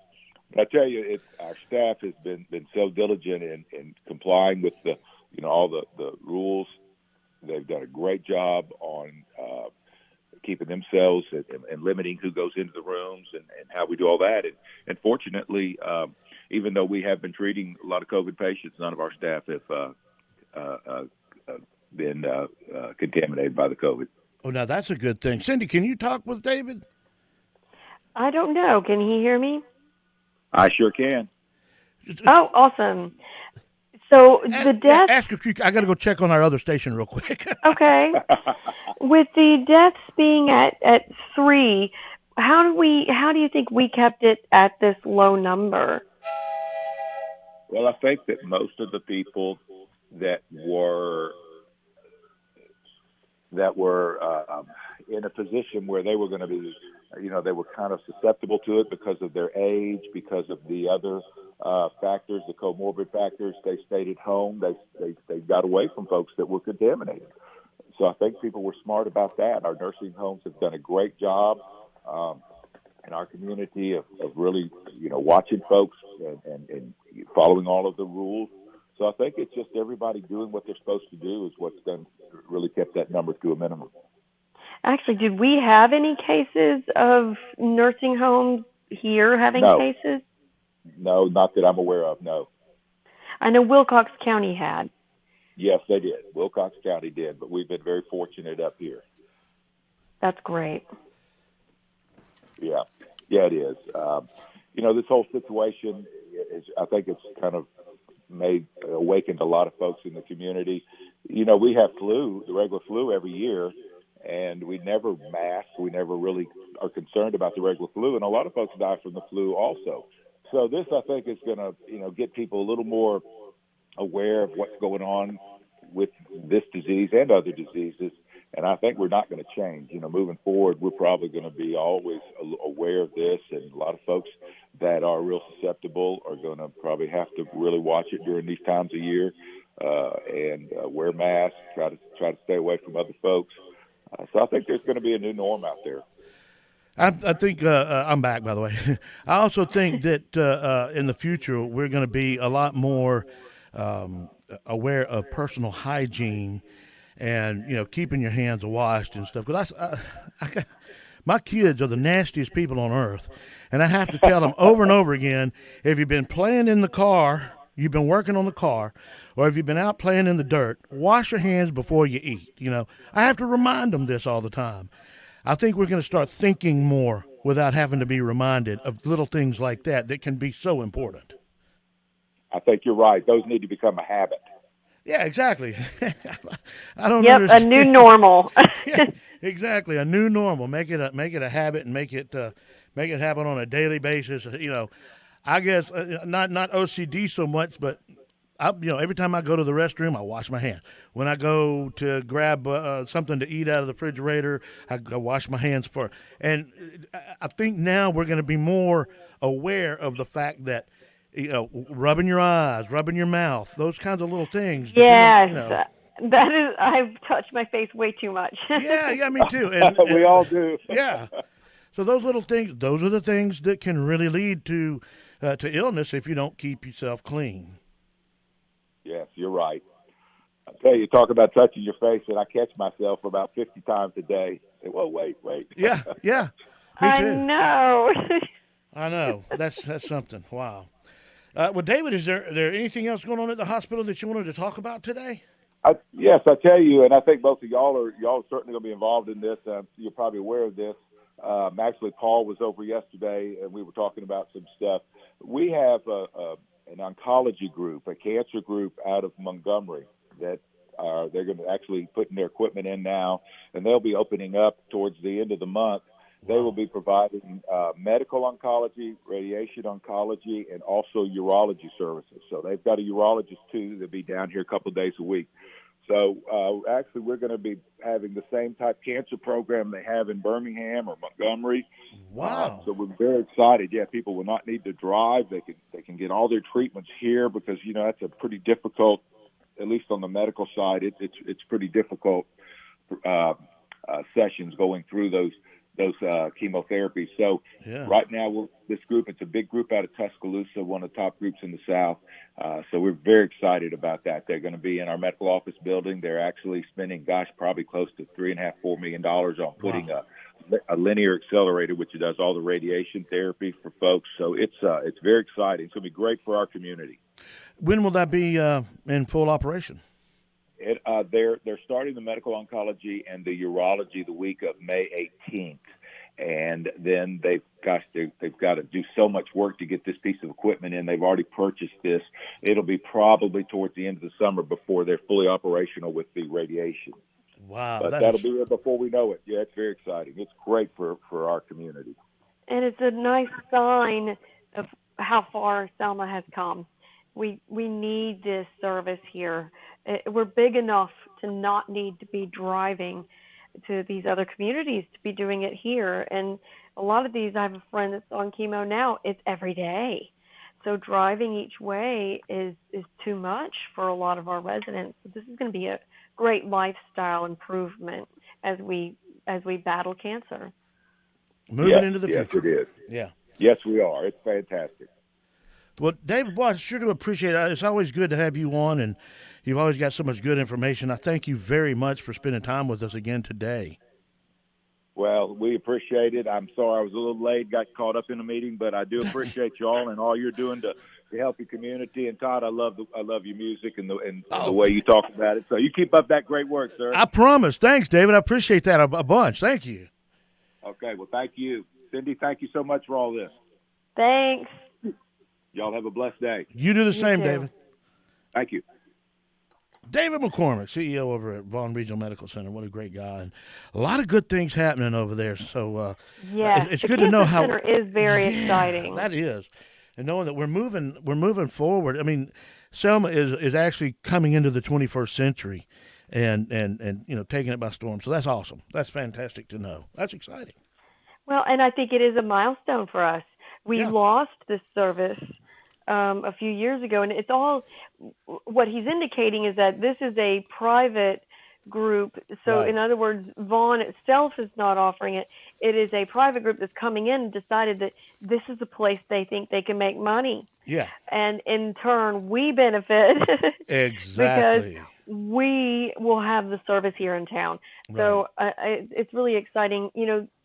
I tell you, our staff has been so diligent in complying with all the rules. They've done a great job on keeping themselves and limiting who goes into the rooms and how we do all that. And fortunately, even though we have been treating a lot of COVID patients, none of our staff have been contaminated by the COVID. Oh, now that's a good thing. Cindy, can you talk with David? I don't know. Can he hear me? I sure can. Oh, awesome. So the death. Ask if you. I got to go check on our other station real quick. Okay. With the deaths being at 3, how do you think we kept it at this low number? Well, I think that most of the people that were in a position where they were going to be, they were kind of susceptible to it because of their age, because of the other factors, the comorbid factors. They stayed at home. They got away from folks that were contaminated. So I think people were smart about that. Our nursing homes have done a great job in our community of really, watching folks and following all of the rules. So I think it's just everybody doing what they're supposed to do is what's really kept that number to a minimum. Actually, did we have any cases of nursing homes here having cases? No, not that I'm aware of, no. I know Wilcox County had. Yes, they did. Wilcox County did, but we've been very fortunate up here. That's great. Yeah, it is. This whole situation I think it's kind of awakened a lot of folks in the community. We have the regular flu every year, and we never mask. We never really are concerned about the regular flu, and a lot of folks die from the flu also. So this, I think, is going to, get people a little more aware of what's going on with this disease and other diseases. And I think we're not going to change. Moving forward, we're probably going to be always aware of this. And a lot of folks that are real susceptible are going to probably have to really watch it during these times of year and wear masks, try to stay away from other folks. So I think there's going to be a new norm out there. I think I'm back, by the way. I also think that in the future we're going to be a lot more aware of personal hygiene and keeping your hands washed and stuff. Because my kids are the nastiest people on earth, and I have to tell them over and over again: if you've been playing in the car, you've been working on the car, or if you've been out playing in the dirt, wash your hands before you eat. I have to remind them this all the time. I think we're going to start thinking more without having to be reminded of little things like that can be so important. I think you're right. Those need to become a habit. Yeah, exactly. I don't Yep, understand. a new normal. Yeah, exactly, a new normal. Make it a habit and make it happen on a daily basis. I guess not OCD so much, but every time I go to the restroom, I wash my hands. When I go to grab something to eat out of the refrigerator, I wash my hands first. And I think now we're going to be more aware of the fact that, rubbing your eyes, rubbing your mouth, those kinds of little things. Yes. That is, I've touched my face way too much. Yeah, me too. And we all do. Yeah. So those little things, those are the things that can really lead to illness if you don't keep yourself clean. Yes, you're right. I tell you, talk about touching your face, and I catch myself about 50 times a day. Say, whoa, wait. Yeah. Me too. I know. I know. That's something. Wow. Well, David, is there anything else going on at the hospital that you wanted to talk about today? Yes, I tell you, and I think both of y'all are certainly going to be involved in this. You're probably aware of this. Actually, Paul was over yesterday, and we were talking about some stuff. We have an oncology group, a cancer group out of Montgomery that they're going to actually putting their equipment in now, and they'll be opening up towards the end of the month. They will be providing medical oncology, radiation oncology, and also urology services. So they've got a urologist, too, that'll be down here a couple of days a week. So actually, we're going to be having the same type cancer program they have in Birmingham or Montgomery. Wow! So we're very excited. Yeah, people will not need to drive. They can get all their treatments here because that's a pretty difficult, at least on the medical side. It's pretty difficult sessions going through those chemotherapies. So right now, this group, it's a big group out of Tuscaloosa, one of the top groups in the South. So we're very excited about that. They're going to be in our medical office building. They're actually spending, probably close to $3.5–4 million on putting a linear accelerator, which does all the radiation therapy for folks. So it's very exciting. It's going to be great for our community. When will that be in full operation? They're starting the medical oncology and the urology the week of May 18th, and then they've got to do so much work to get this piece of equipment in. They've already purchased this. It'll be probably towards the end of the summer before they're fully operational with the radiation. Wow, but that'll be there before we know it. Yeah, it's very exciting. It's great for our community, and it's a nice sign of how far Selma has come. We need this service here. We're big enough to not need to be driving to these other communities to be doing it here. And a lot of these, I have a friend that's on chemo now, it's every day. So driving each way is too much for a lot of our residents. So this is going to be a great lifestyle improvement as we battle cancer. Moving into the future. Yes, it is. Yeah. Yes, we are. It's fantastic. Well, David, I sure do appreciate it. It's always good to have you on, and you've always got so much good information. I thank you very much for spending time with us again today. Well, we appreciate it. I'm sorry I was a little late, got caught up in a meeting, but I do appreciate you all and all you're doing to help your community. And Todd, I love your music and the way you talk about it. So you keep up that great work, sir. I promise. Thanks, David. I appreciate that a bunch. Thank you. Okay. Well, thank you, Cindy. Thank you so much for all this. Thanks. Y'all have a blessed day. You do the same, David. Thank you. David McCormick, CEO over at Vaughn Regional Medical Center. What a great guy. And a lot of good things happening over there. So it's good to know how. The center is very exciting. That is. And knowing that we're moving forward. I mean, Selma is actually coming into the 21st century and taking it by storm. So that's awesome. That's fantastic to know. That's exciting. Well, and I think it is a milestone for us. We lost this service a few years ago, and it's all what he's indicating is that this is a private group. So, in other words, Vaughn itself is not offering it. It is a private group that's coming in and decided that this is a place they think they can make money. Yeah. And in turn, we benefit. Exactly. Because we will have the service here in town. Right. So it's really exciting.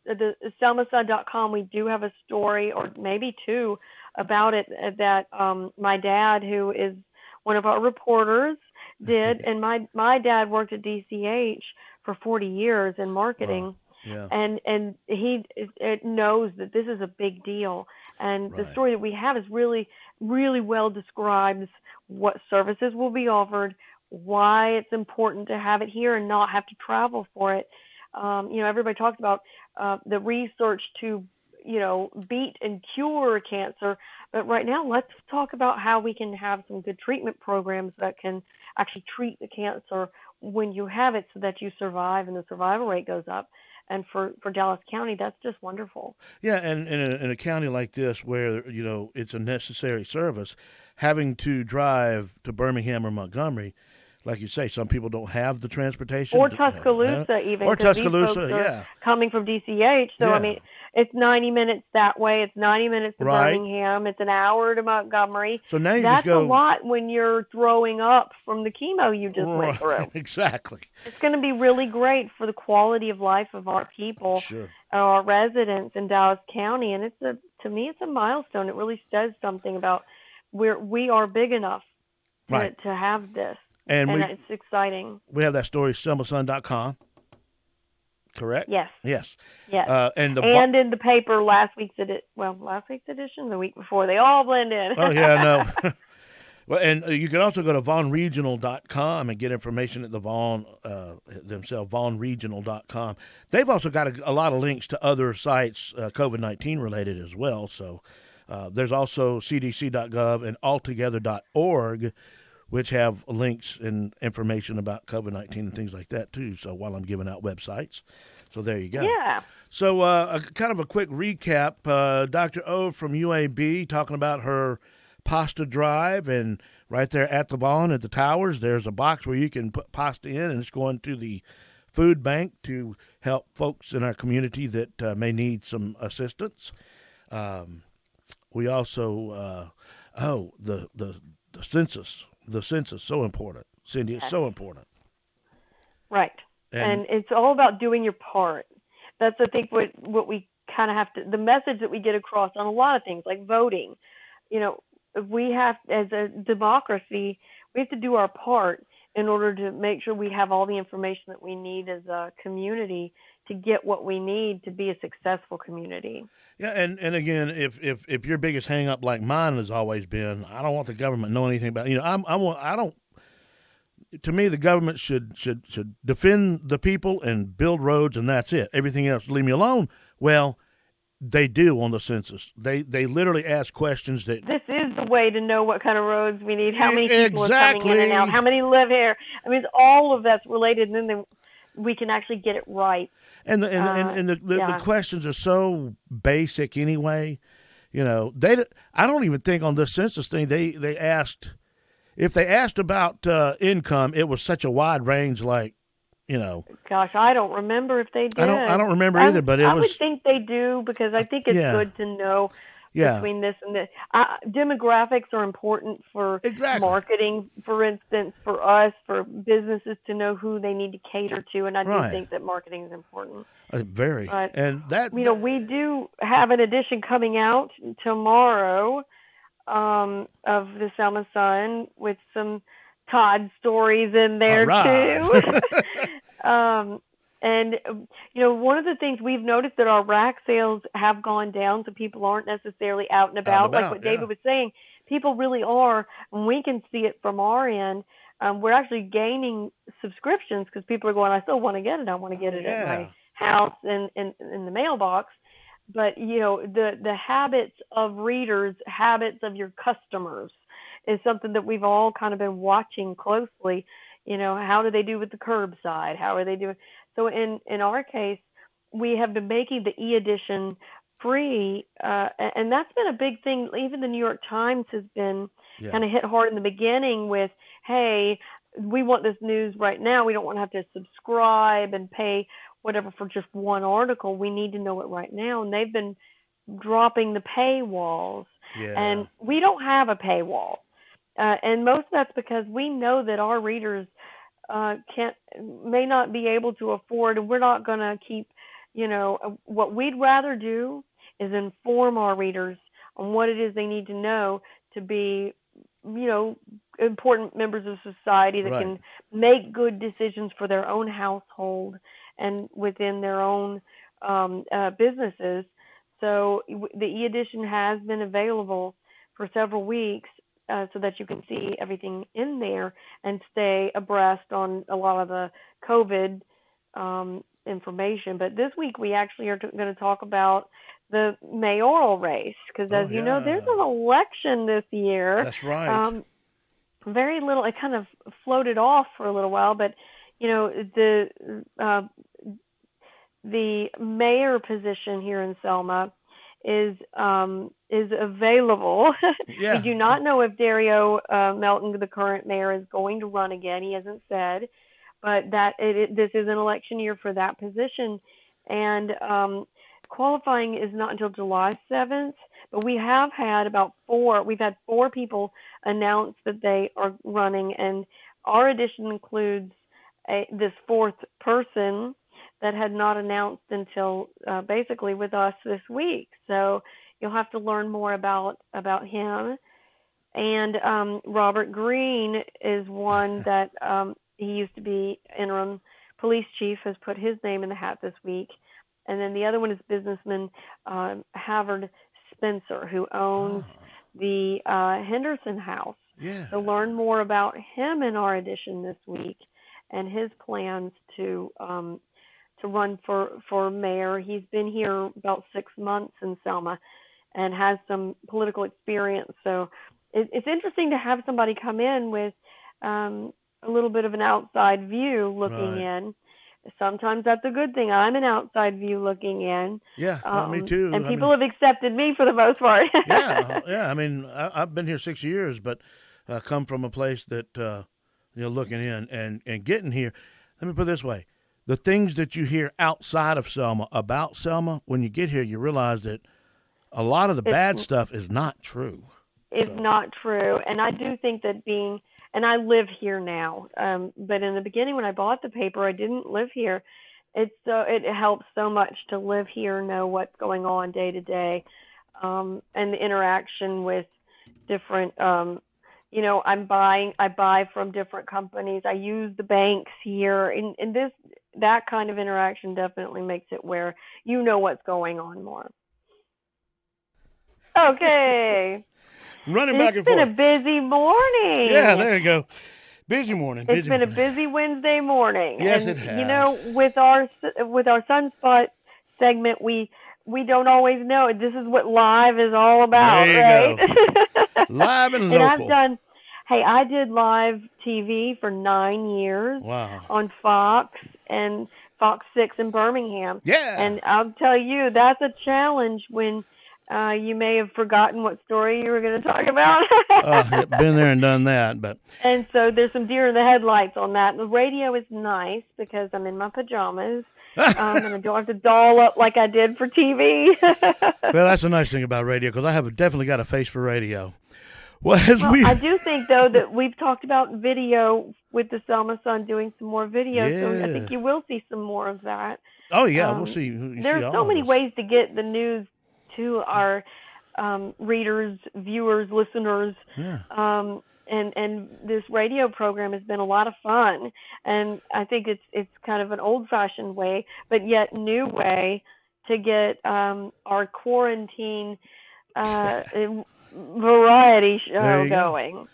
The selmasun.com, we do have a story or maybe two about it that my dad, who is one of our reporters, did. And my dad worked at DCH for 40 years in marketing. Wow. Yeah. And he knows that this is a big deal. And the story that we have is really, really well describes what services will be offered, why it's important to have it here and not have to travel for it. Everybody talks about the research to, beat and cure cancer. But right now, let's talk about how we can have some good treatment programs that can actually treat the cancer when you have it so that you survive and the survival rate goes up. And for Dallas County, that's just wonderful. Yeah, and in a county like this where, it's a necessary service, having to drive to Birmingham or Montgomery, like you say, some people don't have the transportation. Or Tuscaloosa, even. Or Tuscaloosa, these folks are coming from DCH. So, I mean, it's 90 minutes that way. It's 90 minutes to Birmingham. It's an hour to Montgomery. So now that's a lot when you're throwing up from the chemo you just went through. Exactly. It's going to be really great for the quality of life of our people, our residents in Dallas County. And to me, it's a milestone. It really says something about we are big enough to have this. And it's exciting. We have that story, selmasun.com. correct? Yes. Yes. Yes. And and in the paper last week's edition, the week before, they all blend in. Oh, yeah, no. Well, and you can also go to vaughnregional.com and get information at the Vaughn themselves, vaughnregional.com. They've also got a lot of links to other sites, COVID-19 related as well. So there's also cdc.gov and altogether.org, which have links and information about COVID-19 and things like that, too. So while I'm giving out websites. So there you go. Yeah. So kind of a quick recap. Dr. O from UAB talking about her pasta drive, and right there at the Vaughn at the Towers, there's a box where you can put pasta in, and it's going to the food bank to help folks in our community that may need some assistance. We also, the census. The census, so important. Cindy, it's so important. Right. And it's all about doing your part. That's, I think, what we kind of have to, the message that we get across on a lot of things, like voting. We have, as a democracy, we have to do our part in order to make sure we have all the information that we need as a community to get what we need to be a successful community. Yeah, and again, if your biggest hang up, like mine has always been, I don't want the government to know anything about, I don't. To me, the government should defend the people and build roads, and that's it. Everything else, leave me alone. Well, they do on the census. They literally ask questions that. This is the way to know what kind of roads we need, how many people are coming in and out, how many live here. I mean, all of that's related, and then we can actually get it right. And the questions are so basic anyway. I don't even think on this census thing they asked. If they asked about income, it was such a wide range, like, Gosh, I don't remember if they did. I don't remember either, but I would think they do, because I think it's good to know between this and this. Demographics are important for marketing, for instance, for us, for businesses to know who they need to cater to, and I do think that marketing is important. Very. But, and that, we do have an edition coming out tomorrow of the Selma Sun with some Todd stories in there too. And one of the things we've noticed that our rack sales have gone down, so people aren't necessarily out and about. Like what David was saying, people really are, and we can see it from our end. We're actually gaining subscriptions because people are going, I still want to get it. I want to get it at my house and in the mailbox. But, the habits of readers, habits of your customers is something that we've all kind of been watching closely. How do they do with the curbside? How are they doing? So in our case, we have been making the e-edition free, and that's been a big thing. Even the New York Times has been kind of hit hard in the beginning with, hey, we want this news right now. We don't want to have to subscribe and pay whatever for just one article. We need to know it right now. And they've been dropping the paywalls. And we don't have a paywall. And most of that's because we know that our readers may not be able to afford, and we're not going to keep, what we'd rather do is inform our readers on what it is they need to know to be, important members of society that can make good decisions for their own household and within their own businesses. So the e-edition has been available for several weeks so that you can see everything in there and stay abreast on a lot of the COVID information. But this week we actually are going to talk about the mayoral race because, as you know, there's an election this year. That's right. Very little. It kind of floated off for a little while, but the mayor position here in Selma is available. We do not know if Dario Melton, the current mayor, is going to run again. He hasn't said, but this is an election year for that position, and qualifying is not until July 7th. But we have had we've had four people announce that they are running, and our edition includes this fourth person that had not announced until basically with us this week. So you'll have to learn more about him. And Robert Green is one that he used to be interim police chief has put his name in the hat this week. And then the other one is businessman Havard Spencer, who owns the Henderson House. Yeah. So learn more about him in our edition this week and his plans to run for mayor. He's been here about 6 months in Selma and has some political experience. So it's interesting to have somebody come in with a little bit of an outside view looking in. Sometimes that's a good thing. I'm an outside view looking in. Yeah, me too. And people have accepted me for the most part. yeah. I mean, I've been here 6 years, but come from a place that looking in and getting here. Let me put it this way: the things that you hear outside of Selma about Selma, when you get here, you realize that a lot of the bad stuff is not true. It's not true, and I do think that and I live here now. But in the beginning, when I bought the paper, I didn't live here. It helps so much to live here, know what's going on day to day, and the interaction with different. I buy from different companies. I use the banks here, and that kind of interaction definitely makes it where you know what's going on more. Okay. Running back and forth. forth. It's been a busy morning. Yeah, there you go. Busy morning. It's been a busy Wednesday morning. Yes, and, it has. With our Sunspot segment, we don't always know. This is what live is all about, there you right? Go. Live and local. I did live TV for 9 years. Wow. On Fox and Fox 6 in Birmingham. Yeah. And I'll tell you, that's a challenge when you may have forgotten what story you were going to talk about. Been there and done that, but. And so there's some deer in the headlights on that. The radio is nice because I'm in my pajamas, and I don't have to doll up like I did for TV. Well, that's the nice thing about radio because I have definitely got a face for radio. I do think, though, that we've talked about video with the Selma Sun doing some more video, so I think you will see some more of that. Oh, yeah, we'll see. There's so many ways to get the news to our readers, viewers, listeners. Yeah. And this radio program has been a lot of fun. And I think it's kind of an old-fashioned way, but yet new way to get our quarantine variety show going.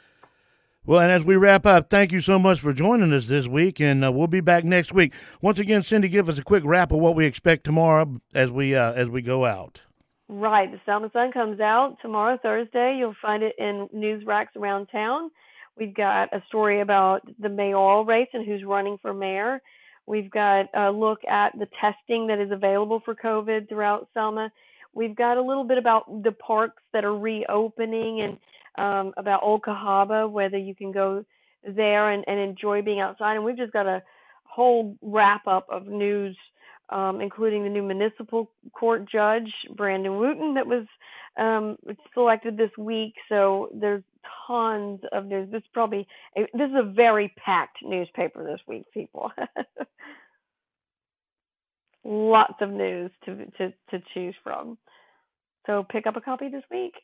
Well, and as we wrap up, thank you so much for joining us this week, and we'll be back next week. Once again, Cindy, give us a quick wrap of what we expect tomorrow as we go out. Right. The Selma Sun comes out tomorrow, Thursday. You'll find it in news racks around town. We've got a story about the mayoral race and who's running for mayor. We've got a look at the testing that is available for COVID throughout Selma. We've got a little bit about the parks that are reopening and about Old Cahaba, whether you can go there and enjoy being outside. And we've just got a whole wrap-up of news, including the new municipal court judge, Brandon Wooten, that was selected this week. So there's tons of news. This is a very packed newspaper this week, people. Lots of news to choose from. So pick up a copy this week.